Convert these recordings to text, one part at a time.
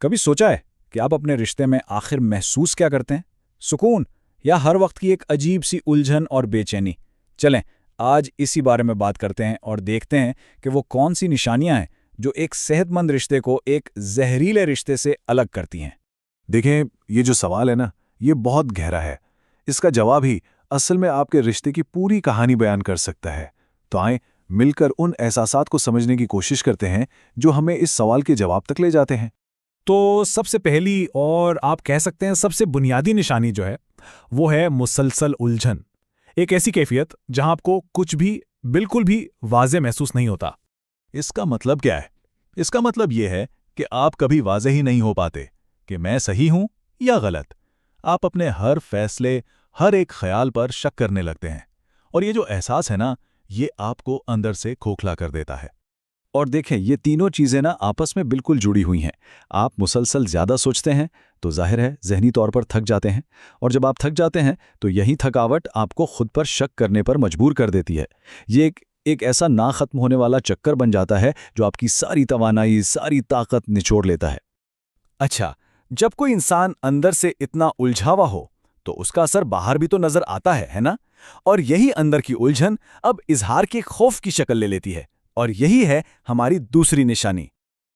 कभी सोचा है कि आप अपने रिश्ते में आखिर महसूस क्या करते हैं? सुकून या हर वक्त की एक अजीब सी उलझन और बेचैनी? चलें, आज इसी बारे में बात करते हैं और देखते हैं कि वो कौन सी निशानियां हैं जो एक सेहतमंद रिश्ते को एक जहरीले रिश्ते से अलग करती हैं। देखें, ये जो सवाल है ना, ये बहुत गहरा है। इसका जवाब ही असल में आपके रिश्ते की पूरी कहानी बयान कर सकता है। तो आएं, मिलकर उन एहसासात को समझने की कोशिश करते हैं जो हमें इस सवाल के जवाब तक ले जाते हैं। तो सबसे पहली और आप कह सकते हैं सबसे बुनियादी निशानी जो है वो है मुसलसल उलझन। एक ऐसी कैफियत जहां आपको कुछ भी बिल्कुल भी वाज़ेह महसूस नहीं होता। इसका मतलब क्या है? इसका मतलब ये है कि आप कभी वाज़ेह ही नहीं हो पाते कि मैं सही हूं या गलत। आप अपने हर फैसले, हर एक ख्याल पर शक करने लगते हैं, और ये जो एहसास है ना, ये आपको अंदर से खोखला कर देता है। और देखें, ये तीनों चीज़ें ना आपस में बिल्कुल जुड़ी हुई हैं। आप मुसलसल ज़्यादा सोचते हैं तो जाहिर है ज़हनी तौर पर थक जाते हैं, और जब आप थक जाते हैं तो यही थकावट आपको खुद पर शक करने पर मजबूर कर देती है। ये एक ऐसा ना खत्म होने वाला चक्कर बन जाता है जो आपकी सारी तवानाई, सारी ताकत निचोड़ लेता है। अच्छा, जब कोई इंसान अंदर से इतना उलझा हुआ हो तो उसका असर बाहर भी तो नजर आता है ना? और यही अंदर की उलझन अब इजहार के खौफ की शक्ल ले लेती है, और यही है हमारी दूसरी निशानी।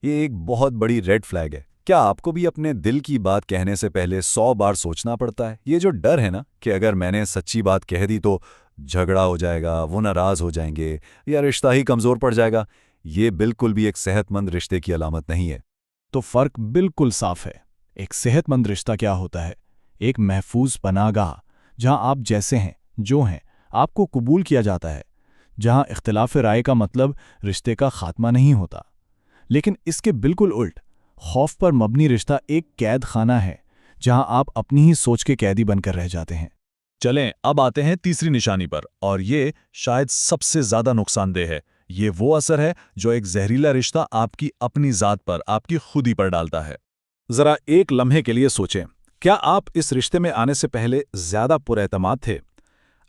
ये एक बहुत बड़ी रेड फ्लैग है। क्या आपको भी अपने दिल की बात कहने से पहले 100 बार सोचना पड़ता है? ये जो डर है ना कि अगर मैंने सच्ची बात कह दी तो झगड़ा हो जाएगा, वो नाराज हो जाएंगे या रिश्ता ही कमजोर पड़ जाएगा, ये बिल्कुल भी एक सेहतमंद रिश्ते की अलामत नहीं है। तो फर्क बिल्कुल साफ है। एक सेहतमंद रिश्ता क्या होता है? एक महफूज पनाहगाह जहां आप जैसे हैं, जो हैं, आपको कबूल किया जाता है, जहां इख्तिलाफ राय का मतलब रिश्ते का खात्मा नहीं होता। लेकिन इसके बिल्कुल उल्ट, खौफ पर मबनी रिश्ता एक कैद खाना है जहां आप अपनी ही सोच के कैदी बनकर रह जाते हैं। चलें, अब आते हैं तीसरी निशानी पर, और ये शायद सबसे ज्यादा नुकसानदेह है। ये वो असर है जो एक जहरीला रिश्ता आपकी अपनी ज़ात पर, आपकी खुदी पर डालता है। जरा एक लम्हे के लिए सोचें, क्या आप इस रिश्ते में आने से पहले ज्यादा पुरएतमाद थे?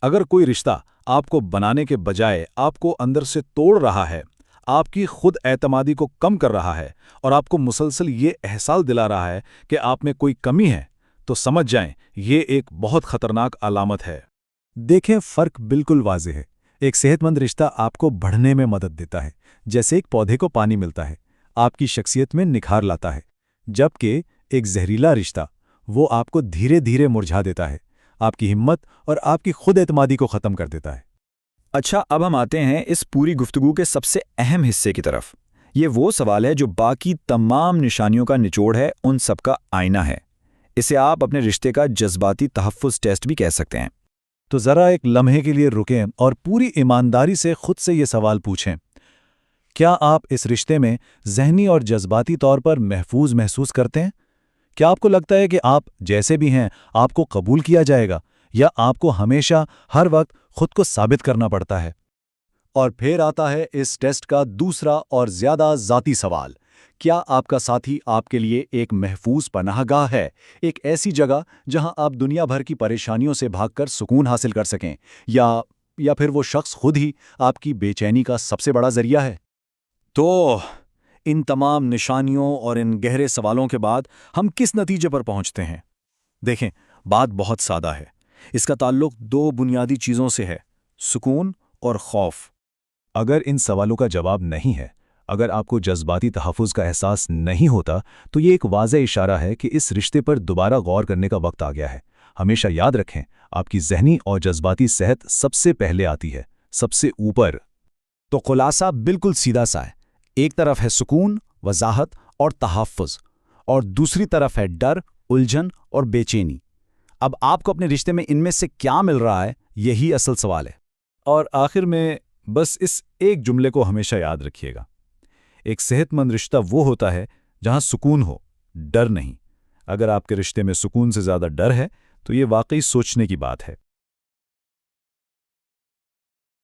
अगर कोई रिश्ता आपको बनाने के बजाय आपको अंदर से तोड़ रहा है, आपकी खुद एतमादी को कम कर रहा है और आपको मुसलसल ये एहसास दिला रहा है कि आप में कोई कमी है, तो समझ जाएं ये एक बहुत खतरनाक अलामत है। देखें, फर्क बिल्कुल वाज़ेह है। एक सेहतमंद रिश्ता आपको बढ़ने में मदद देता है, जैसे एक पौधे को पानी मिलता है, आपकी शख्सियत में निखार लाता है। जबकि एक जहरीला रिश्ता, वो आपको धीरे धीरे मुरझा देता है, आपकी हिम्मत और आपकी खुद एतमादी को ख़त्म कर देता है। अच्छा, अब हम आते हैं इस पूरी गुफ्तगू के सबसे अहम हिस्से की तरफ। ये वो सवाल है जो बाकी तमाम निशानियों का निचोड़ है, उन सब का आईना है। इसे आप अपने रिश्ते का जज्बाती तहफ़्फ़ुज़ टेस्ट भी कह सकते हैं। तो ज़रा एक लम्हे के लिए रुकें और पूरी ईमानदारी से खुद से ये सवाल पूछें, क्या आप इस रिश्ते में ज़हनी और जज्बाती तौर पर महफूज महसूस करते हैं? क्या आपको लगता है कि आप जैसे भी हैं आपको कबूल किया जाएगा, या आपको हमेशा हर वक्त खुद को साबित करना पड़ता है? और फिर आता है इस टेस्ट का दूसरा और ज़्यादा ज़ाती सवाल, क्या आपका साथी आपके लिए एक महफूज पनाहगाह है, एक ऐसी जगह जहां आप दुनिया भर की परेशानियों से भागकर सुकून हासिल कर सकें, या फिर वो शख्स खुद ही आपकी बेचैनी का सबसे बड़ा जरिया है? तो इन तमाम निशानियों और इन गहरे सवालों के बाद हम किस नतीजे पर पहुंचते हैं? देखें, बात बहुत सादा है। इसका ताल्लुक दो बुनियादी चीज़ों से है, सुकून और खौफ। अगर इन सवालों का जवाब नहीं है, अगर आपको जज्बाती तहफ़्फ़ुज़ का एहसास नहीं होता, तो ये एक वाज़ेह इशारा है कि इस रिश्ते पर दोबारा गौर करने का वक्त आ गया है। हमेशा याद रखें, आपकी ज़हनी और जज्बाती सेहत सबसे पहले आती है, सबसे ऊपर। तो खुलासा बिल्कुल सीधा सा है। एक तरफ है सुकून, वजाहत और तहफ़्फ़ुज़, और दूसरी तरफ है डर, उलझन और बेचैनी। अब आपको अपने रिश्ते में इनमें से क्या मिल रहा है, यही असल सवाल है। और आखिर में बस इस एक जुमले को हमेशा याद रखिएगा, एक सेहतमंद रिश्ता वो होता है जहां सुकून हो, डर नहीं। अगर आपके रिश्ते में सुकून से ज़्यादा डर है तो ये वाकई सोचने की बात है।